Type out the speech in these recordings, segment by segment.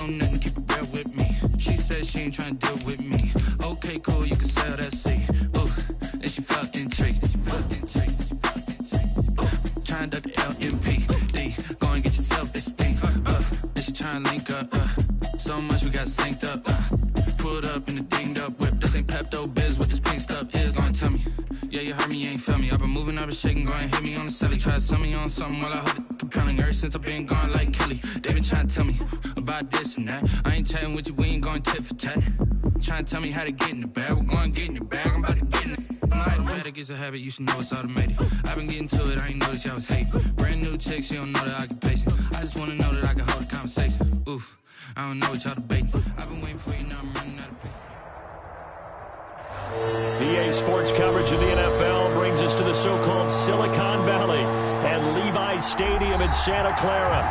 Nothing, keep it real with me. She said she ain't trying to deal with me. Okay, cool, you can sell that seat. Ooh, and she felt intrigued. Trying to duck the LMPD. Go and get yourself esteem. And she trying to link up. So much we got synced up. Pulled up in the dinged up whip. This ain't Pepto Biz, what this pink stuff is. Gonna tell me. Yeah, you heard me, you ain't felt me. I've been moving, I've been shaking, go and hit me on the celly. Try to sell me on something while I hold it compelling. Ever since I've been gone like Kelly, they been trying to tell me about this and that. I ain't chatting with you, we ain't going tit for tat. Trying to tell me how to get in the bag. We're going to get in the bag, I'm about to get in it. I'm like, man, that gets a habit, you should know it's automated. I've been getting to it, I ain't noticed y'all was hating. Brand new chick, she don't know the occupation. I just wanna know that I can hold a conversation. Oof, I don't know what y'all debating. I've been waiting for you, now I'm running out of patience. EA Sports coverage of the NFL brings us to the so-called Silicon Valley and Levi's Stadium in Santa Clara.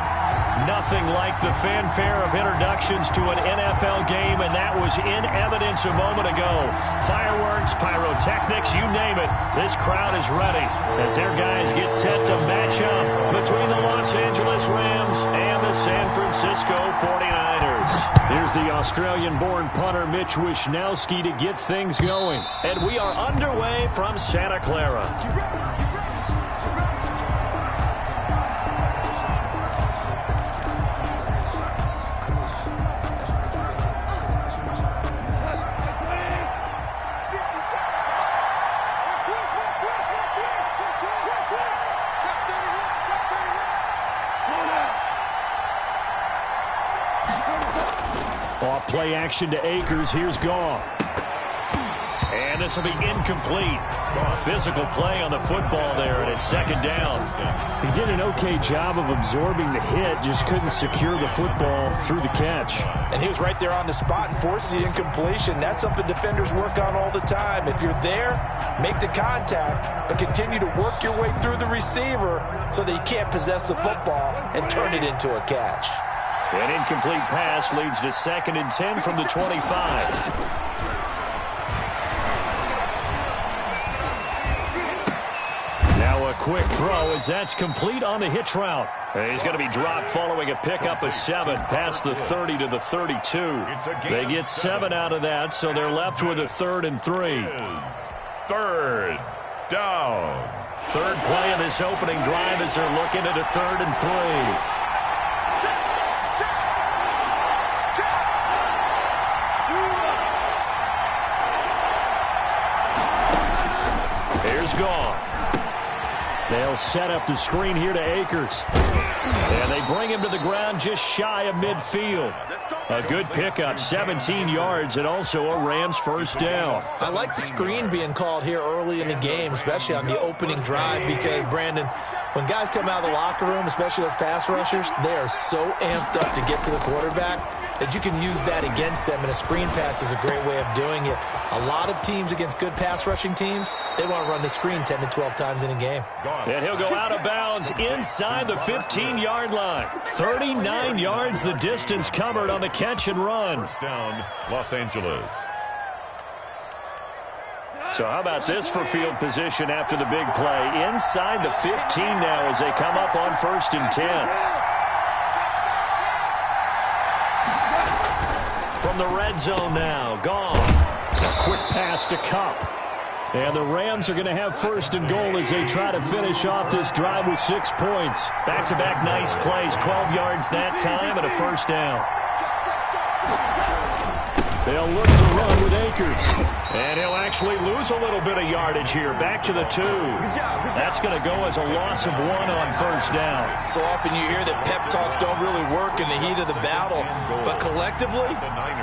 Nothing like the fanfare of introductions to an NFL game, and that was in evidence a moment ago. Fireworks, pyrotechnics, you name it. This crowd is ready as their guys get set to match up between the Los Angeles Rams and the San Francisco 49ers. Here's the Australian-born punter Mitch Wishnowsky to get things going. And we are underway from Santa Clara. Off play action to Akers. Here's Goff. And this will be incomplete. Physical play on the football there, and it's second down. He did an okay job of absorbing the hit, just couldn't secure the football through the catch. And he was right there on the spot and forced the incompletion. That's something defenders work on all the time. If you're there, make the contact, but continue to work your way through the receiver so that you can't possess the football and turn it into a catch. An incomplete pass leads to 2nd and 10 from the 25. A quick throw as that's complete on the hitch route. He's going to be dropped following a pickup of 7 past the 30 to the 32. They get 7 out of that, so they're left with a 3rd and 3. 3rd down. Third play of this opening drive as they're looking at a 3rd and 3. Here's Goff. They'll set up the screen here to Akers. And they bring him to the ground just shy of midfield. A good pickup, 17 yards, and also a Rams first down. I like the screen being called here early in the game, especially on the opening drive, because, Brandon, when guys come out of the locker room, especially those pass rushers, they are so amped up to get to the quarterback that you can use that against them, and a screen pass is a great way of doing it. A lot of teams against good pass rushing teams, they want to run the screen 10 to 12 times in a game. And he'll go out of bounds inside the 15-yard line. 39 yards the distance covered on the catch and run. First down, Los Angeles. So how about this for field position after the big play? Inside the 15 now as they come up on 1st and 10. From the red zone now, Goff. A quick pass to Kupp. And the Rams are going to have 1st and goal as they try to finish off this drive with 6 points. Back-to-back nice plays, 12 yards that time and a first down. They'll look to run with Akers. And he'll actually lose a little bit of yardage here. Back to the 2. That's going to go as a loss of 1 on first down. So often you hear that pep talks don't really work in the heat of the battle. But collectively,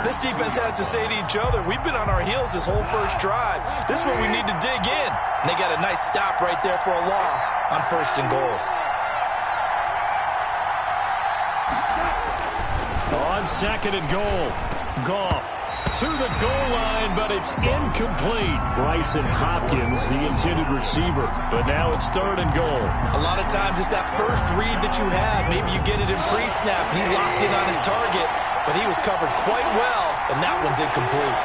this defense has to say to each other, we've been on our heels this whole first drive. This is where we need to dig in. And they got a nice stop right there for a loss on 1st and goal. On 2nd and goal, Goff to the goal line, but it's incomplete. Bryson Hopkins, the intended receiver. But now it's 3rd and goal. A lot of times it's that first read that you have. Maybe you get it in pre-snap. He locked in on his target, but he was covered quite well, and that one's incomplete.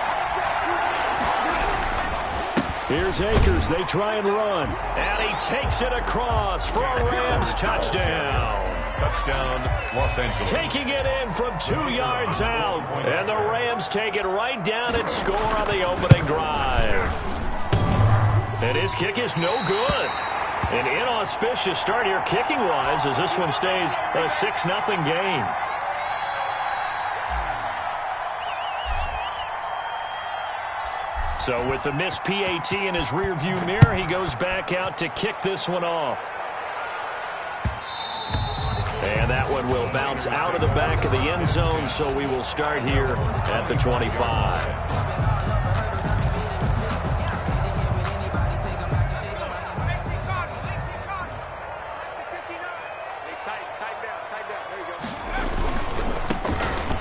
Here's Akers. They try and run. And he takes it across for a Rams touchdown. Touchdown, Los Angeles. Taking it in from 2 yards out. And the Rams take it right down and score on the opening drive. And his kick is no good. An inauspicious start here kicking-wise as this one stays a 6-0 game. So with the missed PAT in his rearview mirror, he goes back out to kick this one off. And that one will bounce out of the back of the end zone, so we will start here at the 25.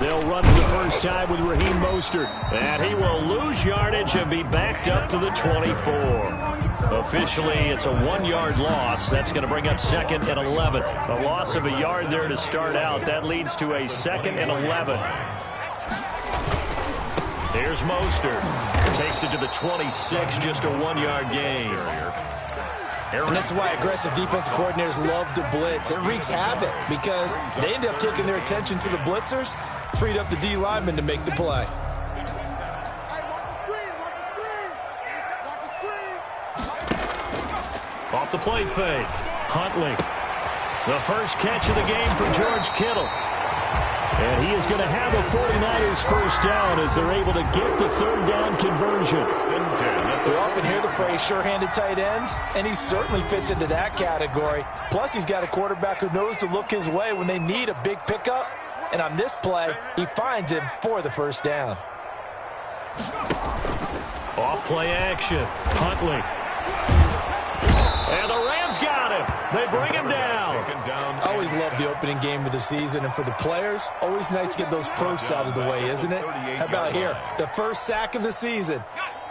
They'll run for the first time with Raheem Mostert. And he will lose yardage and be backed up to the 24. Officially, it's a 1-yard loss. That's going to bring up 2nd and 11. A loss of a yard there to start out. That leads to a 2nd and 11. Here's Mostert. Takes it to the 26, just a 1-yard gain. And this is why aggressive defensive coordinators love to blitz. It wreaks havoc because they end up taking their attention to the blitzers, freed up the D lineman to make the play. Off the play fake. Huntley. The first catch of the game for George Kittle. And he is going to have a 49ers first down as they're able to get the 3rd down conversion. We often hear the phrase sure-handed tight ends, and he certainly fits into that category. Plus, he's got a quarterback who knows to look his way when they need a big pickup. And on this play, he finds him for the first down. Off play action. Huntley. And the Rams got him. They bring him down. I always love the opening game of the season, and for the players, always nice to get those firsts out of the way, isn't it? How about here? The first sack of the season.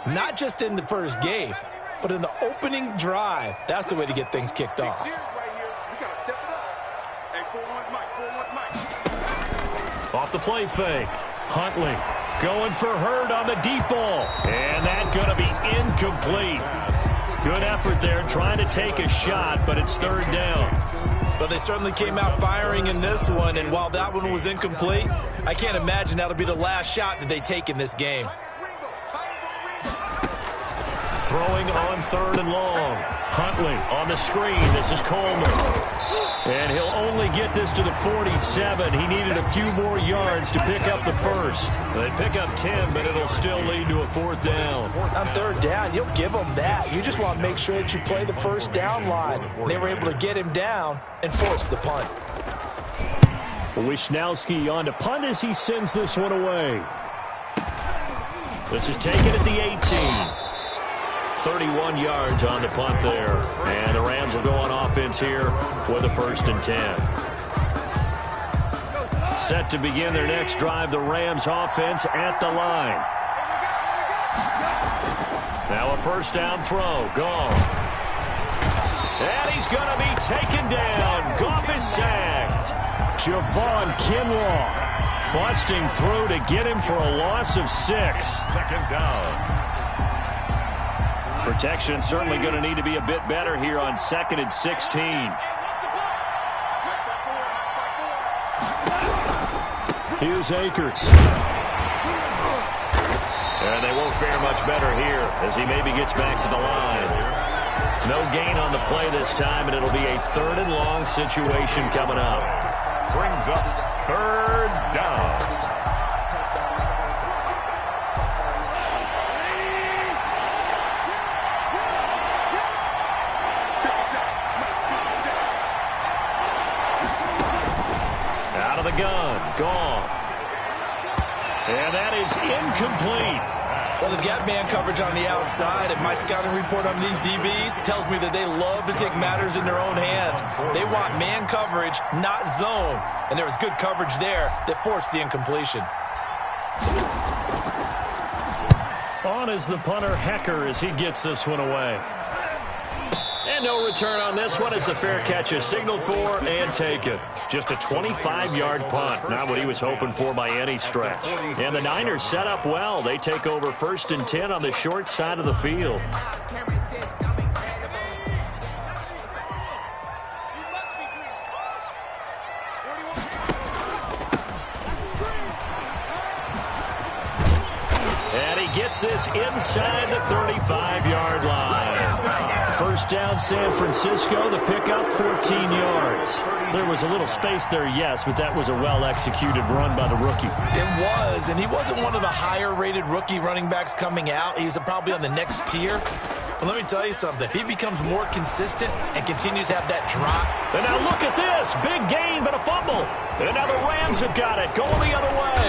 Not just in the first game, but in the opening drive. That's the way to get things kicked off. Off the play fake. Huntley going for Hurd on the deep ball. And that's going to be incomplete. Good effort there trying to take a shot, but it's 3rd down. But they certainly came out firing in this one, and while that one was incomplete, I can't imagine that'll be the last shot that they take in this game. Throwing on 3rd and long. Huntley on the screen. This is Coleman. And he'll only get this to the 47. He needed a few more yards to pick up the first. They pick up 10, but it'll still lead to a 4th down. On 3rd down, you'll give them that. You just want to make sure that you play the first down line. They were able to get him down and force the punt. Wisnowski on to punt as he sends this one away. This is taken at the 18. 31 yards on the punt there. And the Rams will go on offense here for the 1st and 10. Set to begin their next drive, the Rams offense at the line. Now a first down throw. Goff. And he's going to be taken down. Goff is sacked. Javon Kinlaw busting through to get him for a loss of 6. 2nd down. Protection certainly going to need to be a bit better here on 2nd and 16. Here's Akers. And they won't fare much better here as he maybe gets back to the line. No gain on the play this time, and it'll be a 3rd and long situation coming up. Brings up 3rd down. Goff. And that is incomplete. Well, they've got man coverage on the outside, and my scouting report on these DBs tells me that they love to take matters in their own hands. They want man coverage, not zone. And there was good coverage there that forced the incompletion. On is the punter, Hecker, as he gets this one away. And no return on this one as the fair catch is signaled for and taken. Just a 25-yard punt, not what he was hoping for by any stretch. And the Niners set up well. They take over 1st and 10 on the short side of the field. gets this inside the 35-yard line. First down, San Francisco. The pickup, 14 yards. There was a little space there, yes, but that was a well-executed run by the rookie. It was, and he wasn't one of the higher-rated rookie running backs coming out. He's probably on the next tier. But let me tell you something. If he becomes more consistent and continues to have that drop. And now look at this. Big gain, but a fumble. And now the Rams have got it, going the other way.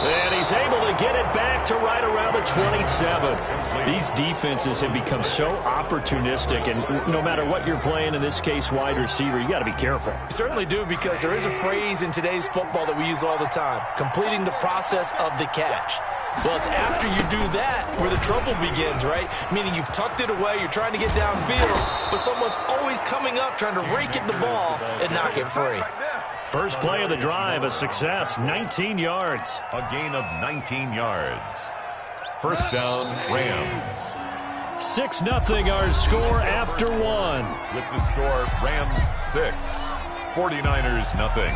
And he's able to get it back to right around the 27. These defenses have become so opportunistic, and no matter what you're playing, in this case wide receiver, you got to be careful. You certainly do, because there is a phrase in today's football that we use all the time, completing the process of the catch. Well, it's after you do that where the trouble begins, right? Meaning you've tucked it away, you're trying to get downfield, but someone's always coming up trying to rake at the ball and knock it free. First play of the drive, a success, 19 yards. A gain of 19 yards. First down, Rams. 6-0 our score after one. With the score, Rams 6, 49ers nothing.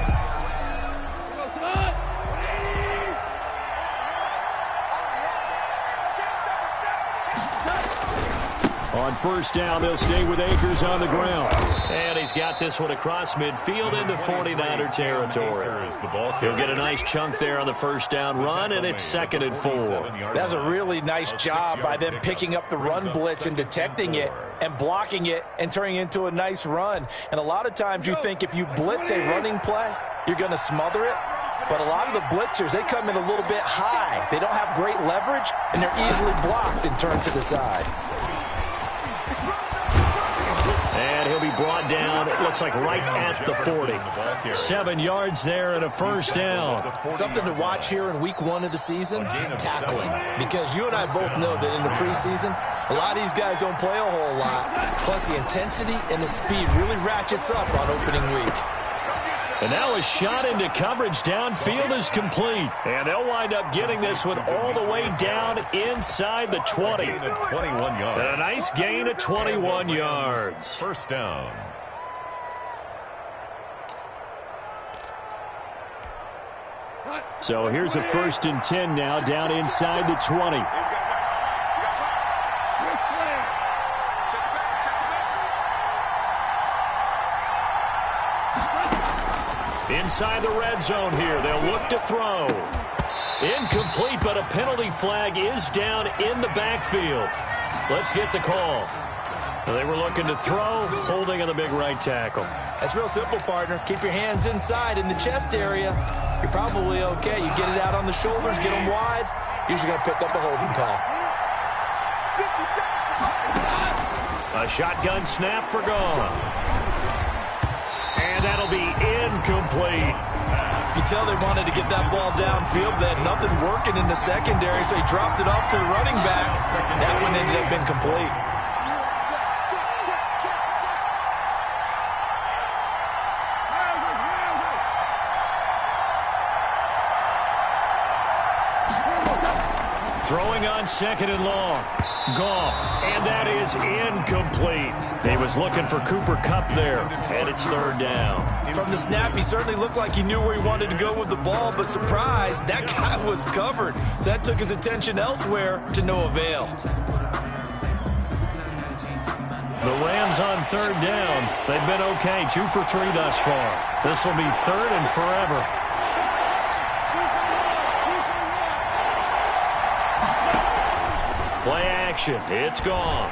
On first down, they'll stay with Akers on the ground. And he's got this one across midfield into 49er territory. He'll get a nice chunk there on the first down run, and it's 2nd and 4. That's a really nice job by them picking up the run blitz and detecting it and blocking it and turning it into a nice run. And a lot of times you think if you blitz a running play, you're going to smother it. But a lot of the blitzers, they come in a little bit high. They don't have great leverage, and they're easily blocked and turned to the side. And he'll be brought down, it looks like right at the 40. 7 yards there and a first down. Something to watch here in week 1 of the season, tackling. Because you and I both know that in the preseason, a lot of these guys don't play a whole lot. Plus the intensity and the speed really ratchets up on opening week. And now a shot into coverage downfield is complete. And they'll wind up getting this one all the way down inside the 20. 21 yards. And a nice gain of 21 yards. First down. So here's a 1st and 10 now, down inside the 20. Inside the red zone here, they'll look to throw. Incomplete, but a penalty flag is down in the backfield. Let's get the call. They were looking to throw, holding on the big right tackle. That's real simple, partner. Keep your hands inside in the chest area. You're probably okay. You get it out on the shoulders, get them wide. Usually going to pick up a holding call. A shotgun snap for gone. And that'll be incomplete. You can tell they wanted to get that ball downfield, but they had nothing working in the secondary, so he dropped it off to the running back. That one ended up incomplete. Throwing on 2nd and long. Goff, and that is incomplete. He was looking for Cooper Kupp there, and it's 3rd down. From the snap, he certainly looked like he knew where he wanted to go with the ball, but surprise, that guy was covered. So that took his attention elsewhere to no avail. The Rams on 3rd down. They've been okay, 2 for 3 thus far. This will be 3rd and forever. Play action. It's gone.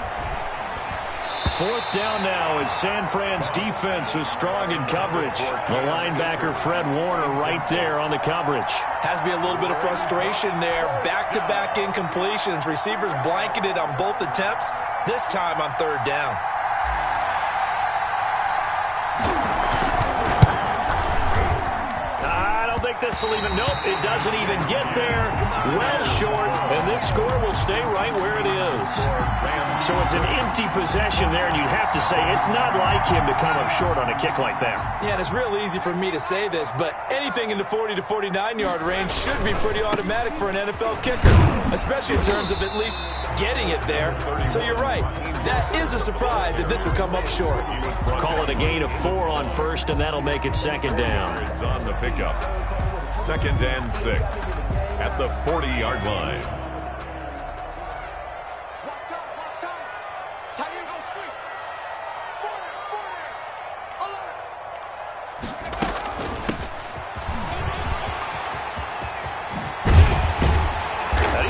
4th down now as San Fran's defense is strong in coverage. The linebacker Fred Warner right there on the coverage. Has to be a little bit of frustration there. Back-to-back incompletions. Receivers blanketed on both attempts, this time on 3rd down. This will even, nope, it doesn't even get there. Well short, and this score will stay right where it is. So it's an empty possession there, and you'd have to say it's not like him to come up short on a kick like that. Yeah, and it's real easy for me to say this, but anything in the 40 to 49-yard range should be pretty automatic for an NFL kicker, especially in terms of at least getting it there. So you're right. That is a surprise that this would come up short. Call it a gain of 4 on 1st, and that'll make it 2nd down. It's on the pickup. 2nd and 6 at the 40-yard line.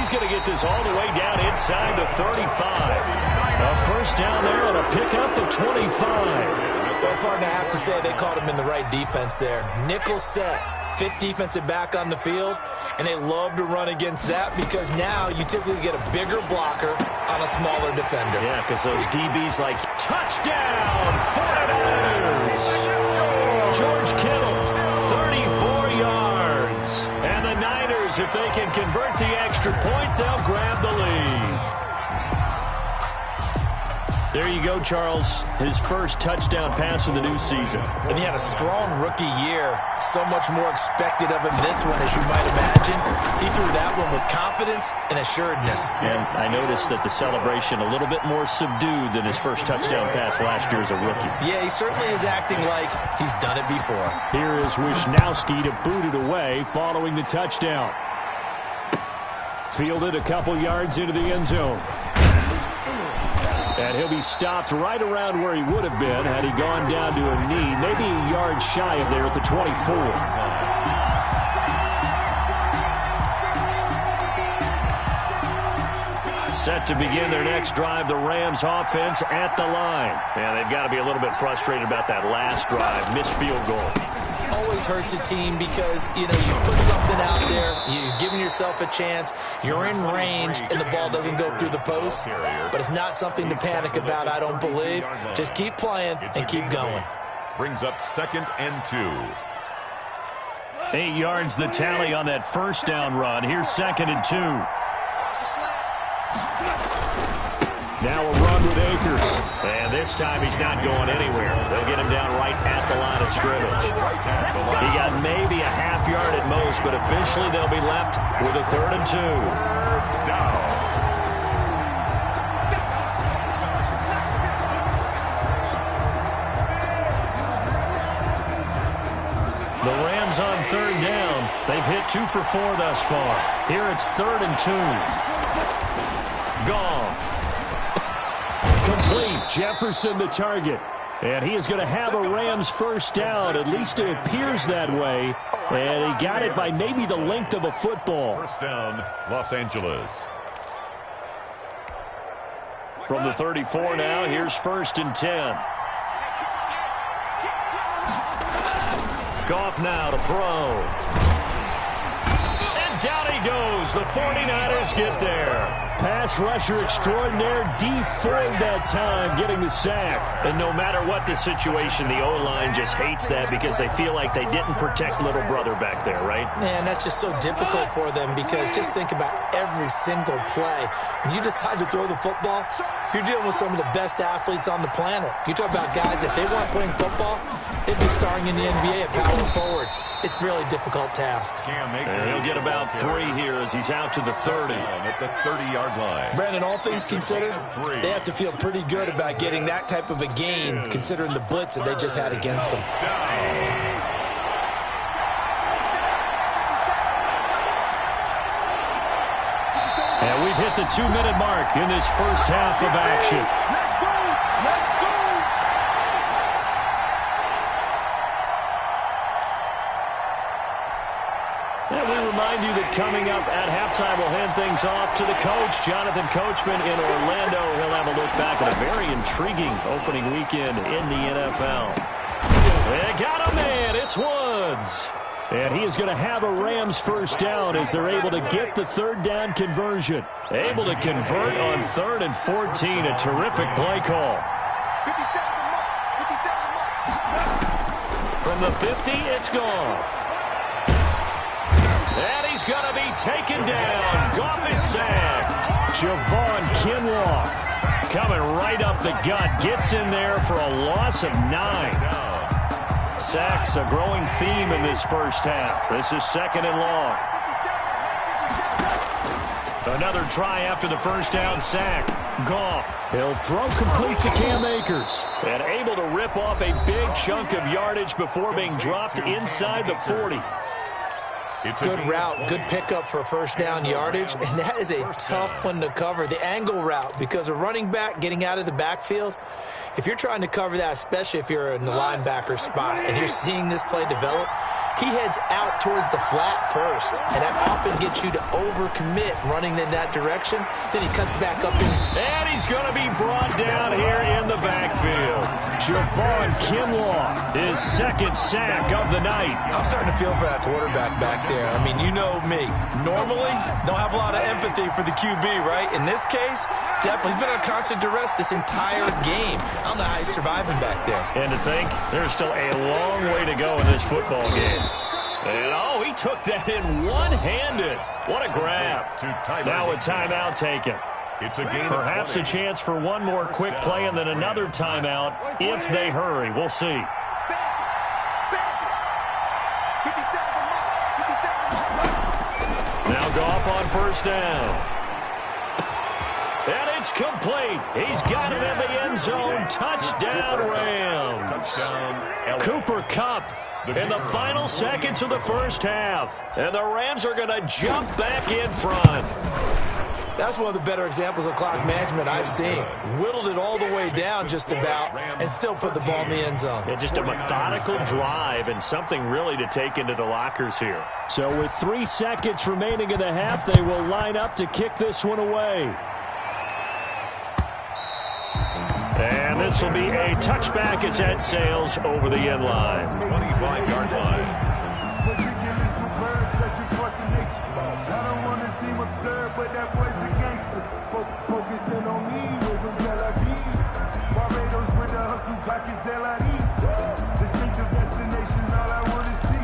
he's going to get this all the way down inside the 35. A first down there on a pickup of 25. Well, partner, I have to say they caught him in the right defense there. Nickel set, fifth defensive back on the field, and they love to run against that because now you typically get a bigger blocker on a smaller defender. Yeah, because those DBs like, touchdown, 49ers. George Kittle, 34 yards. And the Niners, if they can convert the extra point, they'll grab the lead. There you go, Charles. His first touchdown pass of the new season. And he had a strong rookie year. So much more expected of him this one, as you might imagine. He threw that one with confidence and assuredness. And I noticed that the celebration a little bit more subdued than his first touchdown pass last year as a rookie. Yeah, he certainly is acting like he's done it before. Here is Wisnowski to boot it away following the touchdown. Fielded a couple yards into the end zone. And he'll be stopped right around where he would have been had he gone down to a knee, maybe a yard shy of there at the 24. Set to begin their next drive, the Rams offense at the line. And they've got to be a little bit frustrated about that last drive, missed field goal. Always hurts a team because, you put something out there, you're giving yourself a chance, you're in range, and the ball doesn't go through the post. But it's not something to panic about, I don't believe. Just keep playing and keep going. Brings up 2nd and 2. 8 yards the tally on that first down run. Here's 2nd and 2. Now a run with Akers. And this time he's not going anywhere. They'll get him down right at the line of scrimmage. He got maybe a half yard at most, but officially they'll be left with a 3rd and 2. The Rams on 3rd down. They've hit 2 for 4 thus far. Here it's 3rd and 2. Goff. Complete. Jefferson the target. And he is going to have a Rams first down. At least it appears that way. And he got it by maybe the length of a football. First down, Los Angeles. From the 34 now, here's 1st and 10. Goff now to throw. And down he goes. The 49ers get there. Pass rusher extraordinaire, D Ford that time, getting the sack. And no matter what the situation, the O-line just hates that because they feel like they didn't protect little brother back there, right? Man, that's just so difficult for them because just think about every single play. When you decide to throw the football, you're dealing with some of the best athletes on the planet. You talk about guys, if they weren't playing football, they'd be starring in the NBA at power forward. It's a really difficult task. And he'll get about 3 here as he's out to the 30. At the 30-yard line. Brandon, all things considered, they have to feel pretty good about getting that type of a gain considering the blitz that they just had against them. And we've hit the 2-minute mark in this first half of action. And we remind you that coming up at halftime, we'll hand things off to the coach, Jonathan Coachman in Orlando. He'll have a look back at a very intriguing opening weekend in the NFL. They got a man. It's Woods. And he is going to have a Rams first down as they're able to get the 3rd down conversion. Able to convert on 3rd and 14. A terrific play call. From the 50, it's Goff. And he's going to be taken down. Goff is sacked. Javon Kinlaw coming right up the gut. Gets in there for a loss of 9. Sacks, a growing theme in this first half. This is 2nd and long. Another try after the first down sack. Goff. He'll throw complete to Cam Akers. And able to rip off a big chunk of yardage before being dropped inside the 40. Good route, good pickup for first down yardage, and that is a tough one to cover. The angle route, because a running back getting out of the backfield, if you're trying to cover that, especially if you're in the linebacker spot and you're seeing this play develop, he heads out towards the flat first, and that often gets you to overcommit running in that direction. Then he cuts back up. And he's going to be brought down here in the backfield. Javon Kinlaw, his second sack of the night. I'm starting to feel for that quarterback back there. I mean, you know me. Normally, don't have a lot of empathy for the QB, right? In this case, definitely. He's been under constant duress this entire game. I don't know how he's surviving back there. And to think, there's still a long way to go in this football game. And, oh, he took that in one-handed. What a grab. Now a timeout taken. It's a game. Perhaps a chance for one more quick play and then another timeout if they hurry. We'll see. Now Goff on first down. And it's complete. He's got it in the end zone. Touchdown, Rams. Touchdown, Cooper Kupp in the final seconds of the first half. And the Rams are going to jump back in front. That's one of the better examples of clock management I've seen. Whittled it all the way down just about and still put the ball in the end zone. Yeah, just a methodical drive and something really to take into the lockers here. So with 3 seconds remaining in the half, they will line up to kick this one away. And this will be a touchback as that sails over the end line. 25-yard line. But that boy's a gangster. Focusing on me with some Tel Aviv. Barbados with the hustle pockets, LIDs. Distinctive destinations, all I want to see.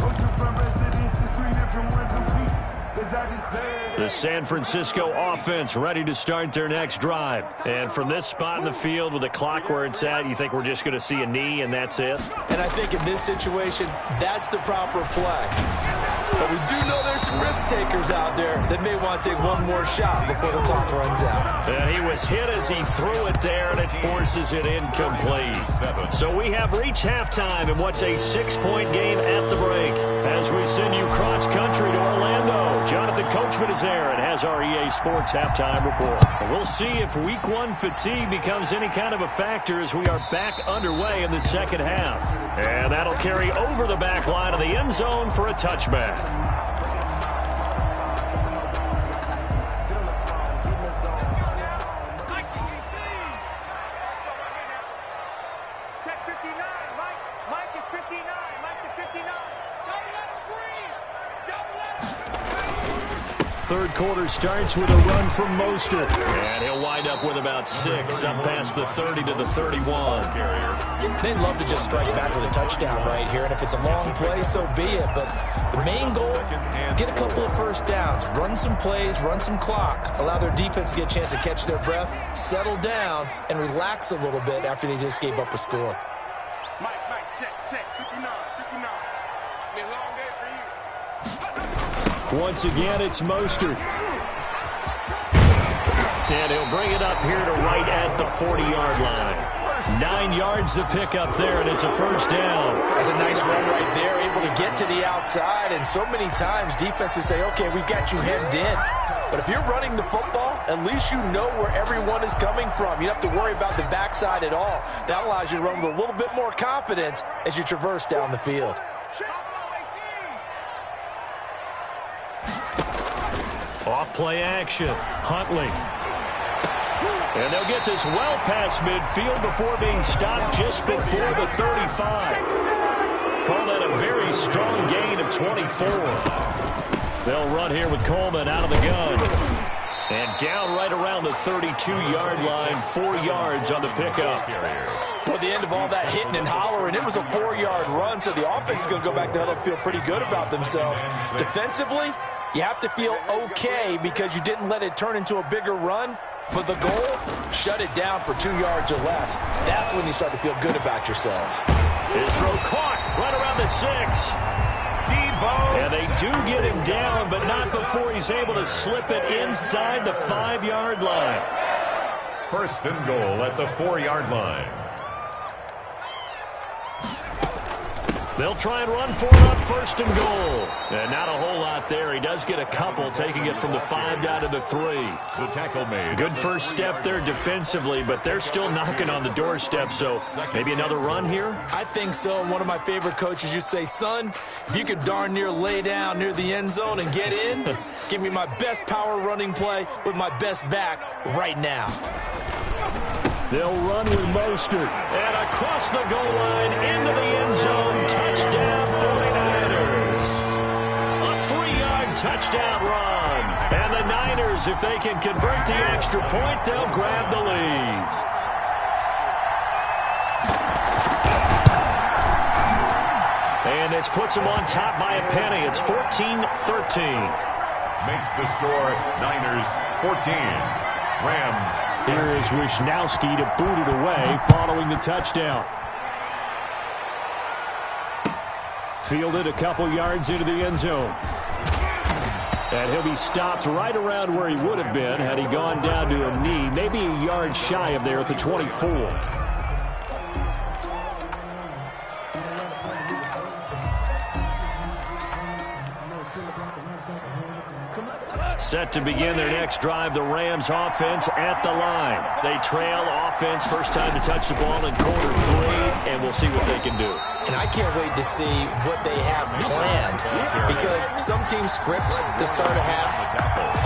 Oceanfront residences, 3 different ones a week. Cause I deserve The San Francisco offense ready to start their next drive. And from this spot in the field with the clock where it's at, you think we're just going to see a knee and that's it? And I think in this situation, that's the proper play. But we do know there's some risk takers out there that may want to take one more shot before the clock runs out. And he was hit as he threw it there, and it forces it incomplete. So we have reached halftime in what's a 6-point game at the break. As we send you cross-country to Orlando, Jonathan Coachman is there and has our EA Sports halftime report. We'll see if Week 1 fatigue becomes any kind of a factor as we are back underway in the second half. And that'll carry over the back line of the end zone for a touchback. Third quarter starts with a run from Mostert. And he'll wind up with about 6, up past the 30 to the 31. They'd love to just strike back with a touchdown right here, and if it's a long play, so be it. But the main goal, get a couple of first downs, run some plays, run some clock, allow their defense to get a chance to catch their breath, settle down, and relax a little bit after they just gave up a score. Mike, check, 59. It's been a long day for you. Once again, it's Mostert. And he'll bring it up here to right at the 40-yard line. 9 yards to pick up there, and it's a first down. That's a nice run right there, able to get to the outside. And so many times defenses say, okay, we've got you hemmed in. But if you're running the football, at least you know where everyone is coming from. You don't have to worry about the backside at all. That allows you to run with a little bit more confidence as you traverse down the field. Off play action. Huntley. And they'll get this well past midfield before being stopped just before the 35. Call that a very strong gain of 24. They'll run here with Coleman out of the gun. And down right around the 32-yard line, 4 yards on the pickup. Well, at the end of all that hitting and hollering, it was a 4-yard run, so the offense is going to go back there and feel pretty good about themselves. Defensively, you have to feel okay because you didn't let it turn into a bigger run. But the goal, shut it down for 2 yards or less. That's when you start to feel good about yourselves. His throw caught right around the 6. And they do get him down, but not before he's able to slip it inside the 5-yard line. First and goal at the 4-yard line. They'll try and run for it on 1st and goal. And not a whole lot there. He does get a couple, taking it from the 5 down to the 3. The tackle made. Good first step there defensively, but they're still knocking on the doorstep, so maybe another run here? I think so. One of my favorite coaches used to say, son, if you could darn near lay down near the end zone and get in, give me my best power running play with my best back right now. They'll run with Mostert. And across the goal line into the end zone. Touchdown 49ers. A 3-yard touchdown run. And the Niners, if they can convert the extra point, they'll grab the lead. And this puts them on top by a penny. It's 14-13. Makes the score Niners 14. Rams. Here is Wisnowski to boot it away following the touchdown. Fielded a couple yards into the end zone. And he'll be stopped right around where he would have been had he gone down to a knee, maybe a yard shy of there at the 24. Set to begin their next drive, the Rams offense at the line. They trail offense, first time to touch the ball in quarter 3, and we'll see what they can do. And I can't wait to see what they have planned, because some teams script to start a half.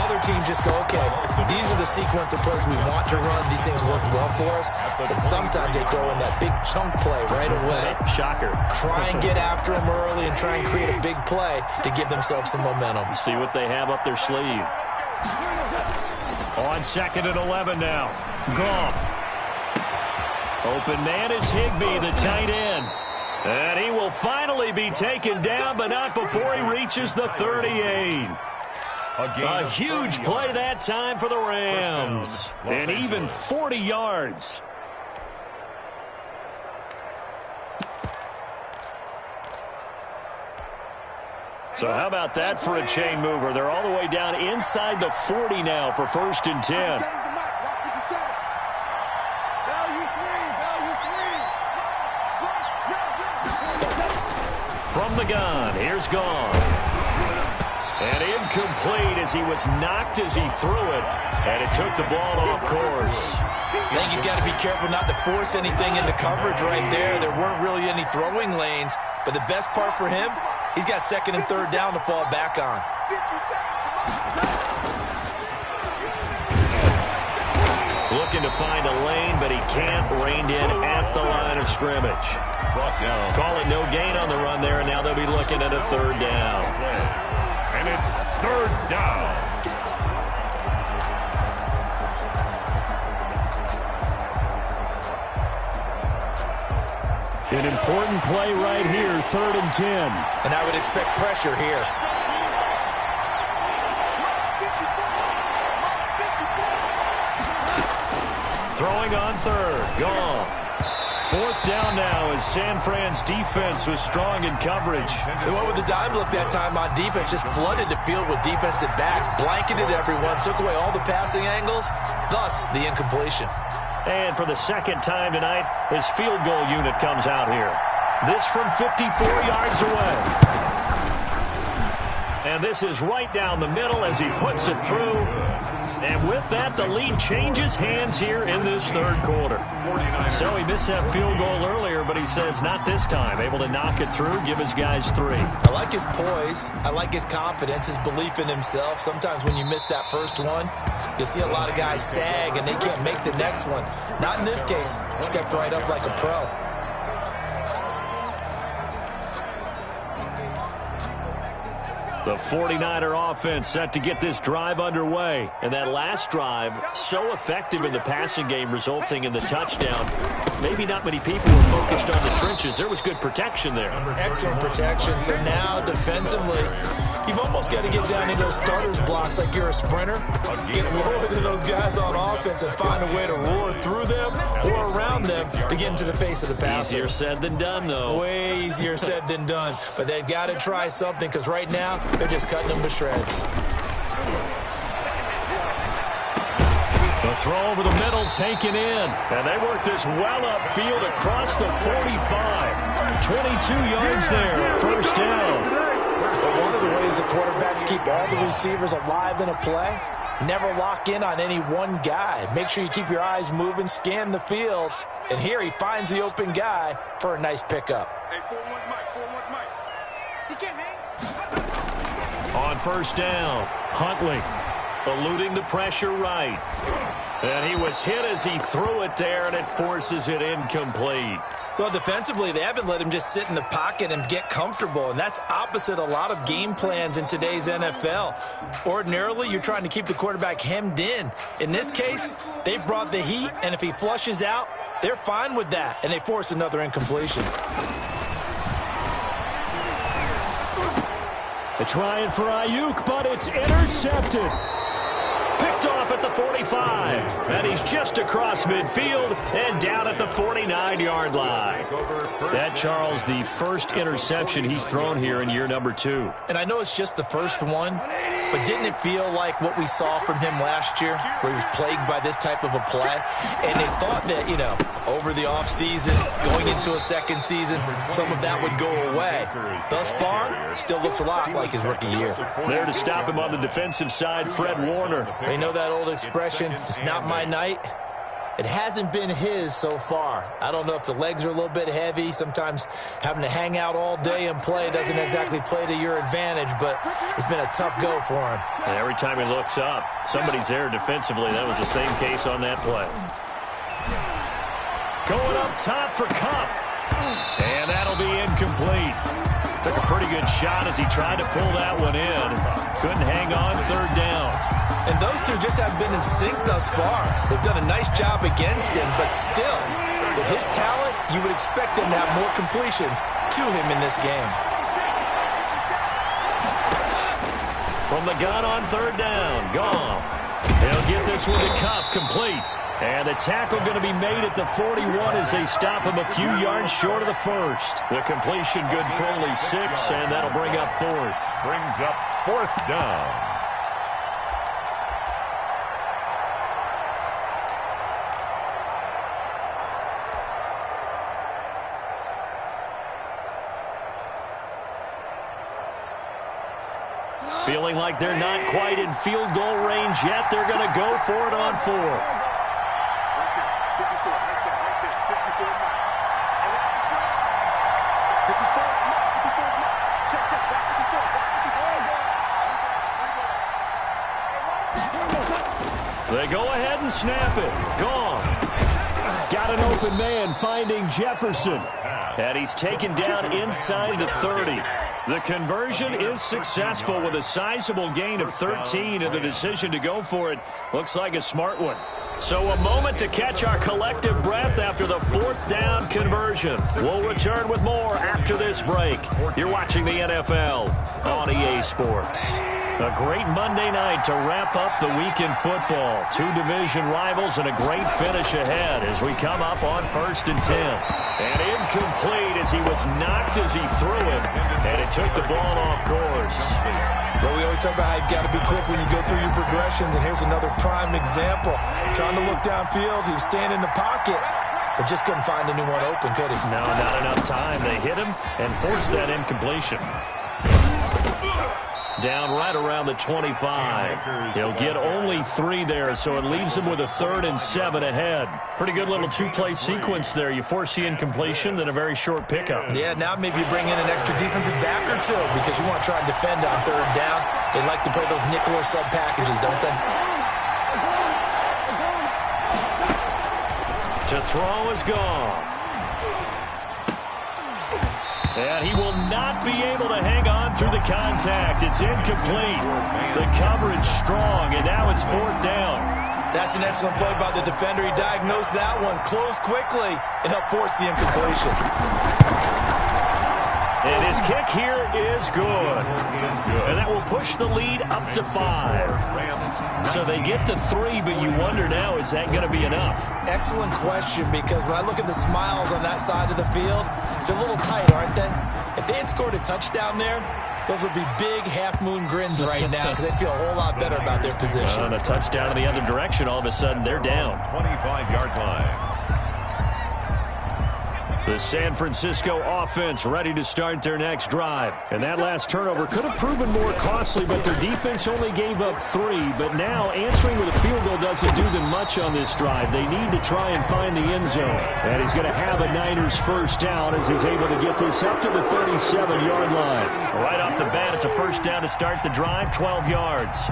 Other teams just go, okay, these are the sequence of plays we want to run. These things worked well for us. And sometimes they throw in that big chunk play right away. Shocker. Try and get after them early and try and create a big play to give themselves some momentum. See what they have up their sleeve. On 2nd and 11 now. Goff. Open man is Higbee, the tight end. And he will finally be taken down, but not before he reaches the 38. A huge play that time for the Rams. And even 40 yards. So how about that for a chain mover? They're all the way down inside the 40 now for 1st and 10. From the gun, here's Goff. And incomplete as he was knocked as he threw it. And it took the ball off course. I think he's got to be careful not to force anything into coverage right there. There weren't really any throwing lanes. But the best part for him, he's got 2nd and 3rd down to fall back on. Looking to find a lane, but he can't. Reined in at the line of scrimmage. Brought down. Call it no gain on the run there, and now they'll be looking at a 3rd down. And it's 3rd down. An important play right here, 3rd and 10. And I would expect pressure here. Throwing on 3rd. Goff. 4th down now as San Fran's defense was strong in coverage. They went with the dime look that time on defense, just flooded the field with defensive backs, blanketed everyone, took away all the passing angles, thus the incompletion. And for the 2nd time tonight, his field goal unit comes out here. This from 54 yards away. And this is right down the middle as he puts it through. And with that, the lead changes hands here in this 3rd quarter. So he missed that field goal earlier, but he says not this time. Able to knock it through, give his guys 3. I like his poise. I like his confidence, his belief in himself. Sometimes when you miss that first one, you'll see a lot of guys sag and they can't make the next one. Not in this case. Stepped right up like a pro. The 49er offense set to get this drive underway. And that last drive, so effective in the passing game, resulting in the touchdown. Maybe not many people were focused on the trenches. There was good protection there. Excellent protection. So now, defensively, you've almost got to get down into those starters blocks like you're a sprinter. Get lower than those guys on offense and find a way to roar through them or around them to get into the face of the passer. Easier said than done, though. Way easier said than done. But they've got to try something because right now, they're just cutting them to shreds. The throw over the middle taken in. And they work this well upfield across the 45. 22 yards there. First down. Well, one of the ways the quarterbacks keep all the receivers alive in a play, never lock in on any one guy. Make sure you keep your eyes moving, scan the field. And here he finds the open guy for a nice pickup. Hey, 4-1 Mike. He can't hang. On first down, Huntley eluding the pressure right. And he was hit as he threw it there, and it forces it incomplete. Well, defensively, they haven't let him just sit in the pocket and get comfortable, and that's opposite a lot of game plans in today's NFL. Ordinarily, you're trying to keep the quarterback hemmed in. In this case, they brought the heat, and if he flushes out, they're fine with that, and they force another incompletion. They're trying for Ayuk, but it's intercepted. Picked off at the 45, and he's just across midfield and down at the 49-yard line. That, Charles, the first interception he's thrown here in year number 2. And I know it's just the first one, but didn't it feel like what we saw from him last year, where he was plagued by this type of a play? And they thought that, you know, over the offseason, going into a second season, some of that would go away. Thus far, still looks a lot like his rookie year. There to stop him on the defensive side, Fred Warner. You know that old expression, it's not my night? It hasn't been his so far. I don't know if the legs are a little bit heavy. Sometimes having to hang out all day and play doesn't exactly play to your advantage, but it's been a tough go for him. And every time he looks up, somebody's there defensively. That was the same case on that play. Going up top for Kupp. And that'll be incomplete. Took a pretty good shot as he tried to pull that one in. Couldn't hang on, third down. And those two just haven't been in sync thus far. They've done a nice job against him, but still, with his talent, you would expect him to have more completions to him in this game. From the gun on third down, Goff. He'll get this one to Kupp, complete. And the tackle going to be made at the 41 as they stop him a few yards short of the first. The completion good for only 6, and that'll bring up fourth. Brings up fourth down. Feeling like they're not quite in field goal range yet. They're going to go for it on fourth. They go ahead and snap it. Gone. Got an open man finding Jefferson. And he's taken down inside the 30. The conversion is successful with a sizable gain of 13, and the decision to go for it looks like a smart one. So a moment to catch our collective breath after the fourth down conversion. We'll return with more after this break. You're watching the NFL on EA Sports. A great Monday night to wrap up the week in football. 2 division rivals and a great finish ahead as we come up on 1st and 10. And incomplete as he was knocked as he threw it, and it took the ball off course. Well, we always talk about how you've got to be quick when you go through your progressions, and here's another prime example. Trying to look downfield, he was standing in the pocket, but just couldn't find anyone open, could he? No, not enough time. They hit him and forced that incompletion. Down right around the 25. He'll get only 3 there, so it leaves him with a 3rd and 7 ahead. Pretty good little 2-play sequence there. You force the incompletion, then a very short pickup. Yeah, now maybe you bring in an extra defensive back or 2 because you want to try and defend on 3rd down. They like to play those nickel or sub packages, don't they? To throw is Goff. And he will not be able to hang on through the contact. It's incomplete. The coverage strong, and now it's 4th down. That's an excellent play by the defender. He diagnosed that one, closed quickly, and helped force the incompletion. And his kick here is good. And that will push the lead up to 5. So they get to 3, but you wonder now, is that going to be enough? Excellent question, because when I look at the smiles on that side of the field, they're a little tight, aren't they? If they had scored a touchdown there, those would be big half-moon grins right now because they'd feel a whole lot better about their position. On a touchdown in the other direction, all of a sudden they're down. 25-yard line. The San Francisco offense ready to start their next drive. And that last turnover could have proven more costly, but their defense only gave up 3. But now answering with a field goal doesn't do them much on this drive. They need to try and find the end zone. And he's going to have a Niners first down as he's able to get this up to the 37-yard line. Right off the bat, it's a first down to start the drive, 12 yards.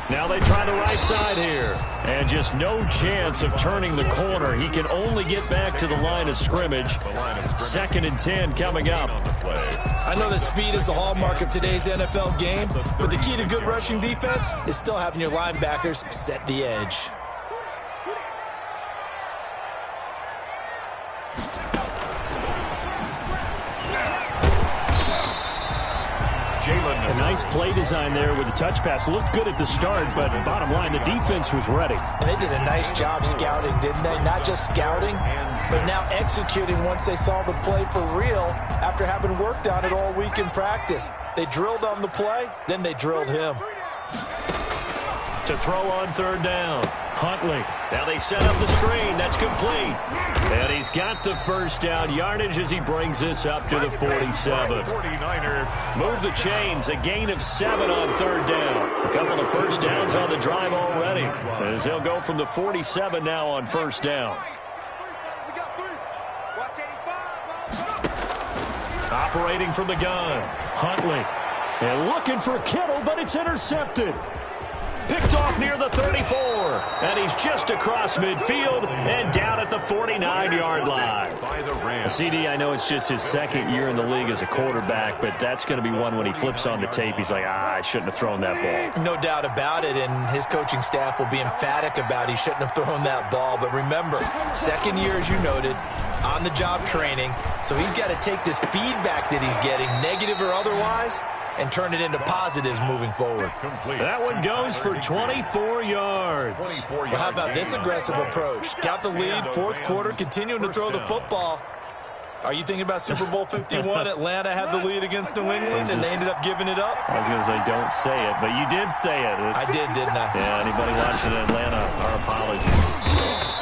Now they try the right side here. And just no chance of turning the corner. He can only get back to the line of scrimmage. 2nd and 10 coming up. I know that speed is the hallmark of today's NFL game, but the key to good rushing defense is still having your linebackers set the edge. A nice play design there with the touch pass. Looked good at the start, but bottom line, the defense was ready. And they did a nice job scouting, didn't they? Not just scouting, but now executing once they saw the play for real after having worked on it all week in practice. They drilled on the play, then they drilled him. To throw on 3rd down. Huntley. Now they set up the screen. That's complete. And he's got the first down yardage as he brings this up to the 47. Move the chains. A gain of 7 on 3rd down. A couple of first downs on the drive already. As they'll go from the 47 now on 1st down. Operating from the gun. Huntley. And looking for Kittle, but it's intercepted. Picked off near the 34. And he's just across midfield and down at the 49-yard line. CD, I know it's just his 2nd year in the league as a quarterback, but that's going to be one when he flips on the tape. He's like, I shouldn't have thrown that ball. No doubt about it, and his coaching staff will be emphatic about he shouldn't have thrown that ball. But remember, 2nd year, as you noted, on-the-job training. So he's got to take this feedback that he's getting, negative or otherwise, and turn it into positives moving forward. That one goes for 24 yards. Well, how about this aggressive approach? Got the lead, 4th quarter, continuing to throw the football. Are you thinking about Super Bowl 51? Atlanta had the lead against New England, and they ended up giving it up? I was going to say, don't say it, but you did say it. I did, didn't I? Yeah, anybody watching Atlanta, our apologies.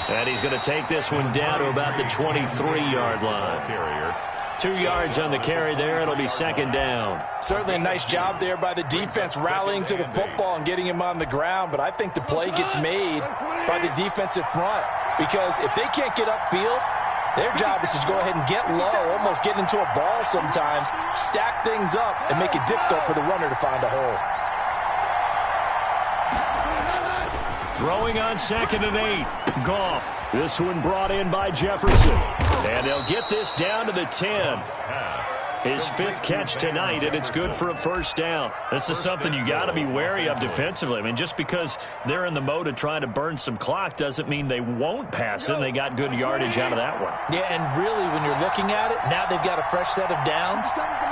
And he's going to take this one down to about the 23-yard line. 2 yards on the carry there. It'll be 2nd down. Certainly a nice job there by the defense rallying to the football and getting him on the ground, but I think the play gets made by the defensive front because if they can't get upfield, their job is to go ahead and get low, almost get into a ball sometimes, stack things up, and make it difficult for the runner to find a hole. Throwing on 2nd and 8. Goff. This one brought in by Jefferson. And they'll get this down to the 10. His 5th catch tonight, and it's good for a first down. This is something you got to be wary of defensively. I mean, just because they're in the mode of trying to burn some clock doesn't mean they won't pass it. And they got good yardage out of that one. Yeah, and really, when you're looking at it, now they've got a fresh set of downs.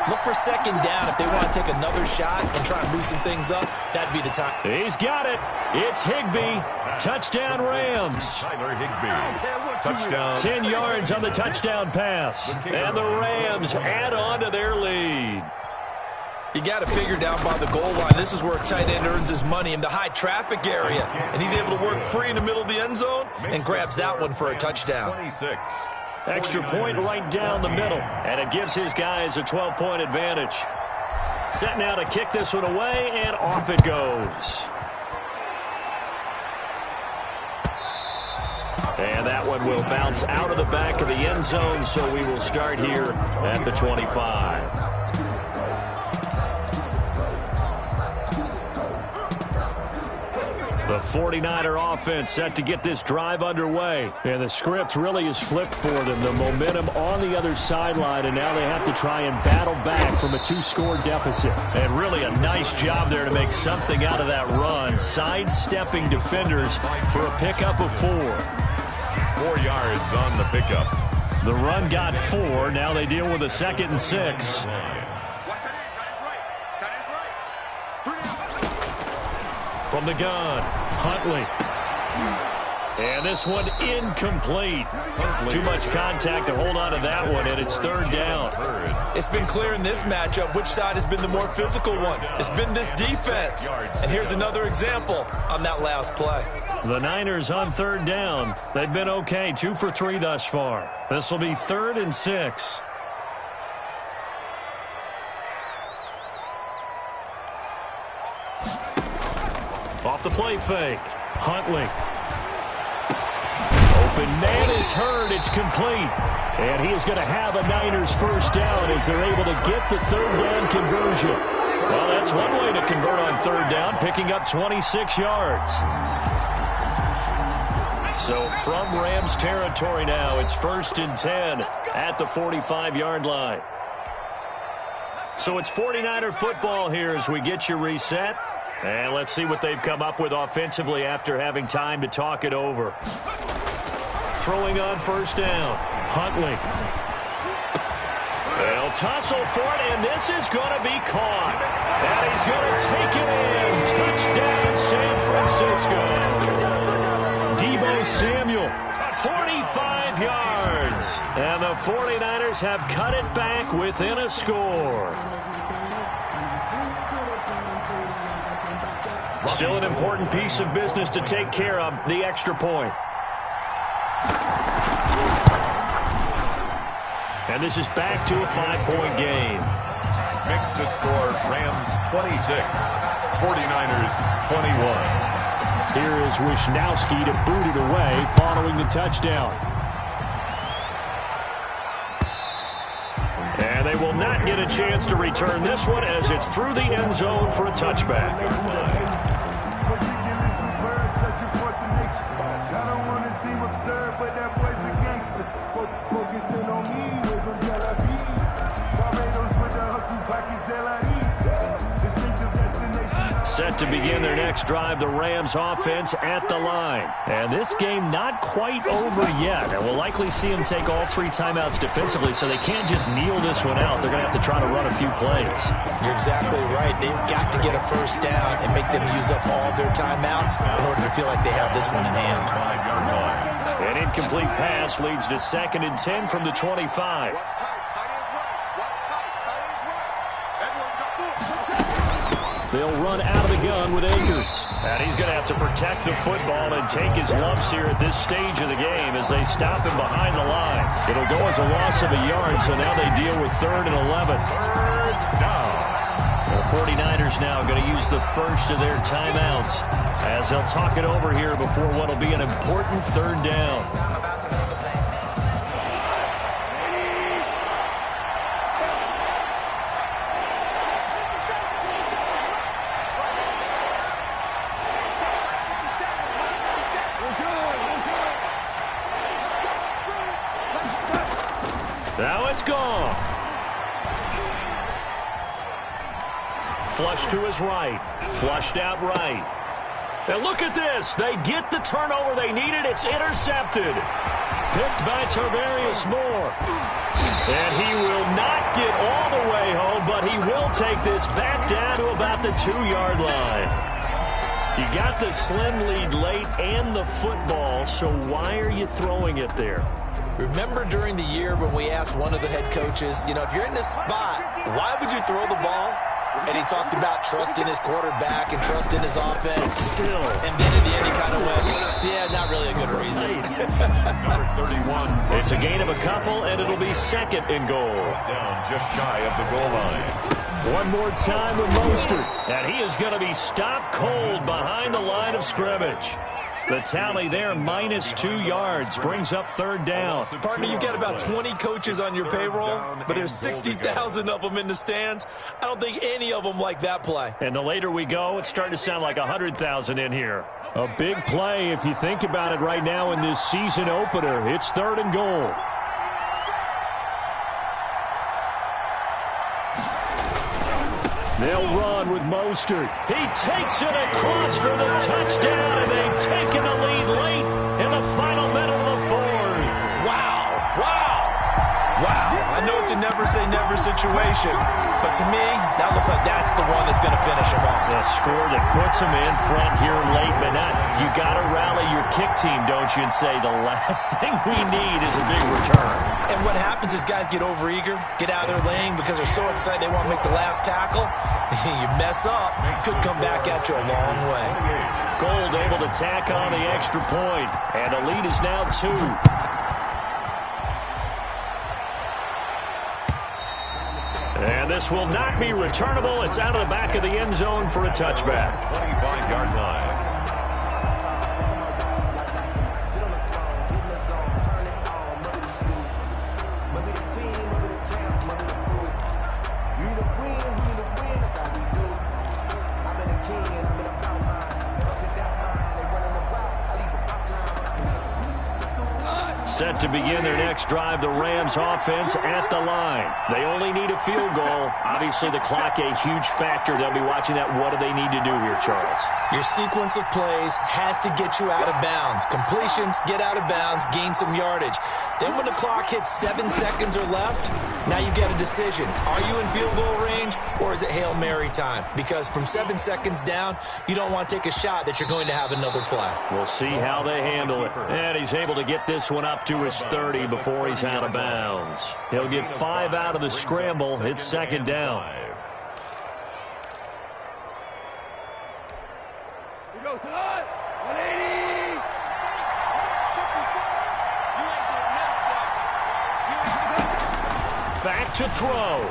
Look for 2nd down if they want to take another shot and try and loosen things up. That'd be the time. He's got it. It's Higbee. Touchdown Rams. Tyler Higbee. Touchdown. 10 yards on the touchdown pass. And the Rams add on to their lead. You got to figure down by the goal line. This is where a tight end earns his money in the high traffic area. And he's able to work free in the middle of the end zone and grabs that one for a touchdown. 26. Extra point right down the middle. And it gives his guys a 12-point advantage. Set now to kick this one away, and off it goes. And that one will bounce out of the back of the end zone, so we will start here at the 25. The 49er offense set to get this drive underway. And the script really is flipped for them. The momentum on the other sideline, and now they have to try and battle back from a 2-score deficit. And really a nice job there to make something out of that run, sidestepping defenders for a pickup of 4. 4 yards on the pickup. The run got 4. Now they deal with a 2nd and 6. From the gun, Huntley. And this one incomplete. Too much contact to hold on to that one, and it's third down. It's been clear in this matchup which side has been the more physical one. It's been this defense. And here's another example on that last play. The Niners on third down. They've been okay, 2 for 3 thus far. This will be 3rd and 6. Off the play fake. Huntley. Open man is heard. It's complete. And he is going to have a Niners first down as they're able to get the third down conversion. Well, that's one way to convert on third down, picking up 26 yards. So from Rams territory now, it's 1st and 10 at the 45-yard line. So it's 49er football here as we get you reset. And let's see what they've come up with offensively after having time to talk it over. Throwing on first down. Huntley. They'll tussle for it, and this is going to be caught. And he's going to take it in. Touchdown, San Francisco. Deebo Samuel, 45 yards. And the 49ers have cut it back within a score. Still an important piece of business to take care of, the extra point. And this is back to a 5-point game. Makes the score Rams 26, 49ers 21. Here is Wisnowski to boot it away following the touchdown. And they will not get a chance to return this one as it's through the end zone for a touchback. Set to begin their next drive, the Rams offense at the line. And this game not quite over yet. And we'll likely see them take all 3 timeouts defensively, so they can't just kneel this one out. They're going to have to try to run a few plays. You're exactly right. They've got to get a first down and make them use up all their timeouts in order to feel like they have this one in hand. An incomplete pass leads to 2nd and 10 from the 25. They'll run out of the gun with Akers. And he's going to have to protect the football and take his lumps here at this stage of the game as they stop him behind the line. It'll go as a loss of a yard, so now they deal with 3rd and 11. The 49ers now going to use the first of their timeouts as they'll talk it over here before what will be an important 3rd down. Now it's gone. Flush to his right. Flushed out right. And look at this. They get the turnover they needed. It's intercepted. Picked by Tarvarius Moore. And he will not get all the way home, but he will take this back down to about the 2-yard line. You got the slim lead late and the football, so why are you throwing it there? Remember during the year when we asked one of the head coaches, you know, if you're in this spot, why would you throw the ball? And he talked about trusting his quarterback and trusting his offense. Still. And then in the end, he kind of went, yeah, not really a good reason. Number 31. It's a gain of a couple, and it'll be 2nd and goal. Down just shy of the goal line. One more time with Mostert. And he is going to be stopped cold behind the line of scrimmage. The tally there, -2 yards, brings up 3rd down. Partner, you've got about 20 coaches on your payroll, but there's 60,000 of them in the stands. I don't think any of them like that play. And the later we go, it's starting to sound like 100,000 in here. A big play if you think about it right now in this season opener. It's 3rd and goal. They'll run with Mostert. He takes it across for the touchdown, and they've taken the lead late in the final minute of the 4th. Wow. Wow, I know it's a never-say-never situation, but to me, that looks like that's the one that's going to finish him off. The score that puts him in front here late, but not. You got to rally your kick team, don't you, and say the last thing we need is a big return. And what happens is guys get overeager, get out of their lane because they're so excited they want to make the last tackle. You mess up, it could come back at you a long way. Gold able to tack on the extra point, and the lead is now 2. And this will not be returnable. It's out of the back of the end zone for a touchback. 25-yard line. Set to begin their next drive, the Rams offense at the line. They only need a field goal. Obviously, the clock a huge factor. They'll be watching that. What do they need to do here, Charles? Your sequence of plays has to get you out of bounds. Completions, get out of bounds, gain some yardage. Then when the clock hits 7 seconds or left, now you get a decision. Are you in field goal range or is it Hail Mary time? Because from 7 seconds down, you don't want to take a shot that you're going to have another play. We'll see how they handle it. And he's able to get this one up to his 30 before he's out of bounds. He'll get 5 out of the scramble. It's second down. Here goes to 180. Back to throw.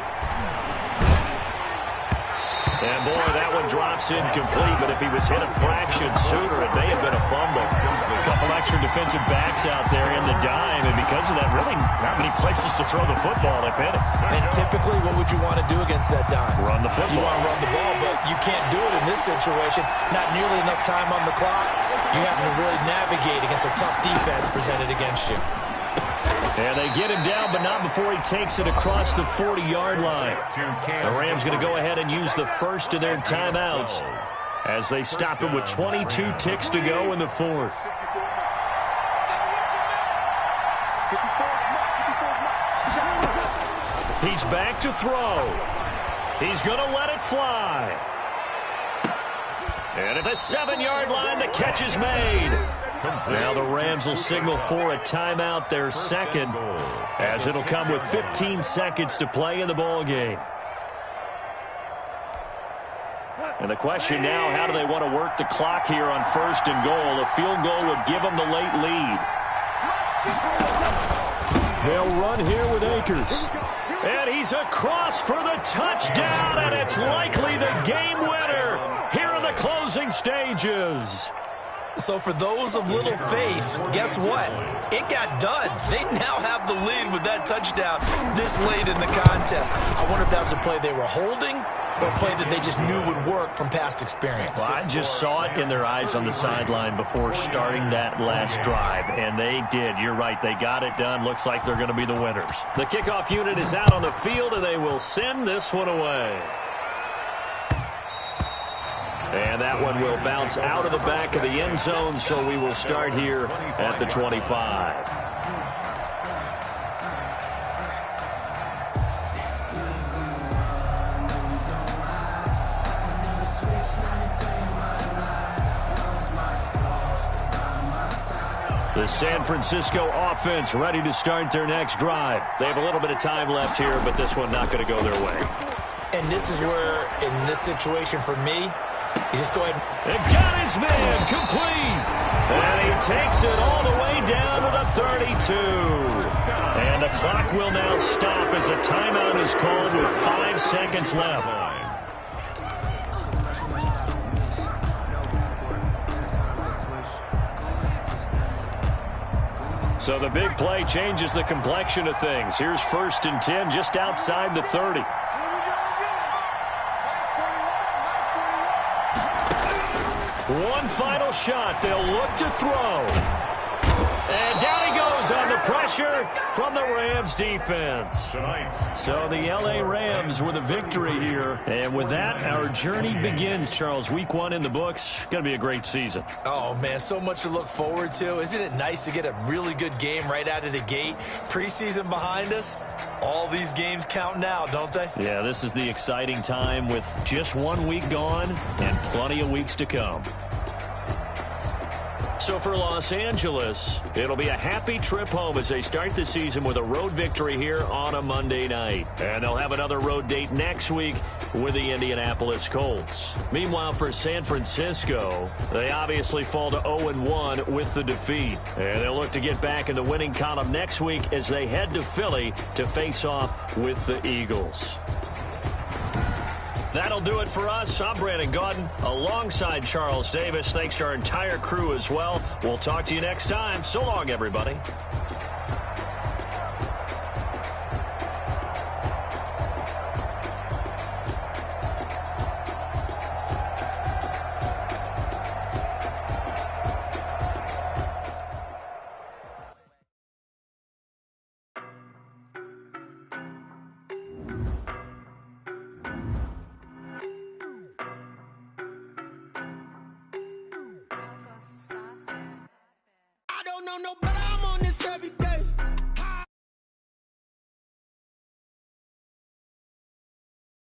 And, boy, that one drops incomplete, but if he was hit a fraction sooner, it may have been a fumble. A couple extra defensive backs out there in the dime, and because of that, really not many places to throw the football, if any. And typically, what would you want to do against that dime? Run the football. You want to run the ball, but you can't do it in this situation. Not nearly enough time on the clock. You have to really navigate against a tough defense presented against you. And they get him down, but not before he takes it across the 40-yard line. The Rams going to go ahead and use the first of their timeouts as they stop it with 22 ticks to go in the fourth. He's back to throw. He's going to let it fly. And at the 7-yard line, the catch is made. Now the Rams will signal for a timeout, their second, as it'll come with 15 seconds to play in the ball game. And the question now, how do they want to work the clock here on first and goal? A field goal would give them the late lead. They'll run here with Akers. And he's across for the touchdown, and it's likely the game winner here in the closing stages. So for those of little faith, guess what? It got done. They now have the lead with that touchdown this late in the contest. I wonder if that was a play they were holding or a play that they just knew would work from past experience. Well, I just saw it in their eyes on the sideline before starting that last drive, and they did. You're right. They got it done. Looks like they're going to be the winners. The kickoff unit is out on the field, and they will send this one away. And that one will bounce out of the back of the end zone, so we will start here at the 25. The San Francisco offense ready to start their next drive. They have a little bit of time left here, but this one not going to go their way. And this is where, in this situation for me, you just go ahead. And got his man complete. And he takes it all the way down to the 32. And the clock will now stop as a timeout is called with 5 seconds left. So the big play changes the complexion of things. Here's 1st and 10 just outside the 30. One final shot. They'll look to throw. And down he goes on the pressure from the Rams defense. So the L.A. Rams with a victory here. And with that, our journey begins, Charles. Week 1 in the books. Going to be a great season. Oh, man, so much to look forward to. Isn't it nice to get a really good game right out of the gate? Preseason behind us. All these games count now, don't they? Yeah, this is the exciting time with just 1 week gone and plenty of weeks to come. So for Los Angeles, it'll be a happy trip home as they start the season with a road victory here on a Monday night. And they'll have another road date next week with the Indianapolis Colts. Meanwhile, for San Francisco, they obviously fall to 0-1 with the defeat. And they'll look to get back in the winning column next week as they head to Philly to face off with the Eagles. That'll do it for us. I'm Brandon Gaudin alongside Charles Davis. Thanks to our entire crew as well. We'll talk to you next time. So long, everybody. I don't know no better, I'm on this every day.